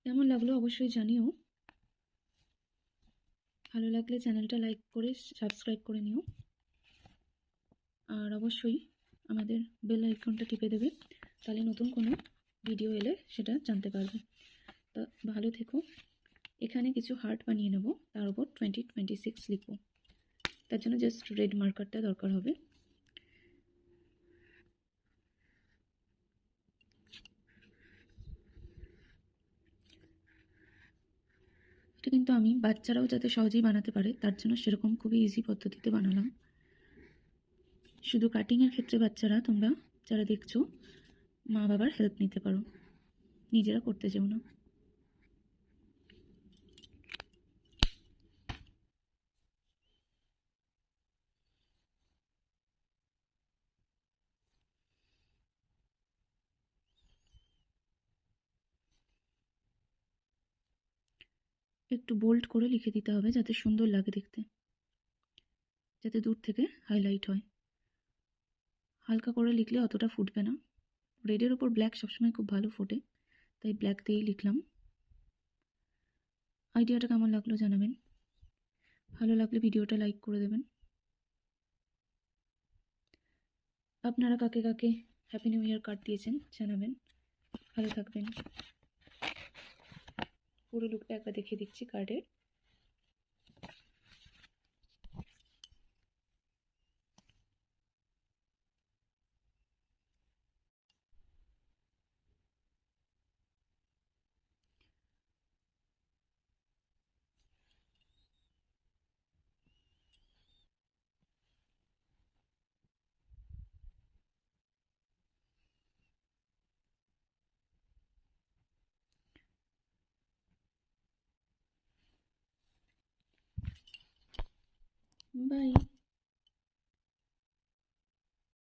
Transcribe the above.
কেমন লাগলো অবশ্যই জানিও। ভালো লাগলে চ্যানেলটা লাইক করে সাবস্ক্রাইব করে নিও, আর অবশ্যই আমাদের বেল আইকনটা টিপে দেবে, তাহলে নতুন কোনো ভিডিও এলে সেটা জানতে পারবে। তা ভালো থেকো। এখানে কিছু হার্ট বানিয়ে নেব, তার উপর 2026 লিখব। তার জন্য জাস্ট রেড মার্কারটা দরকার হবে। এটা কিন্তু আমি বাচ্চারাও যাতে সহজেই বানাতে পারে তার জন্য সেরকম খুবই ইজি পদ্ধতিতে বানালাম। শুধু কাটিংয়ের ক্ষেত্রে বাচ্চারা, তোমরা যারা দেখছো, মা বাবার হেল্প নিতে পারো, নিজেরা করতে যেও না। একটু বোল্ড করে লিখে দিতে হবে যাতে সুন্দর লাগে দেখতে, যাতে দূর থেকে হাইলাইট হয়। হালকা করে লিখলে অতটা ফুটবে না। রেডের ওপর ব্ল্যাক সবসময় খুব ভালো ফোটে, তাই ব্ল্যাক দিয়েই লিখলাম। আইডিয়াটা কেমন লাগলো জানাবেন। ভালো লাগলে ভিডিওটা লাইক করে দেবেন। আপনারা কাকে কাকে হ্যাপি নিউ ইয়ার কার্ড দিয়েছেন জানাবেন। ভালো থাকবেন। পুরো লুকটা একবার দেখিয়ে দিচ্ছি কার্ডের। বাই।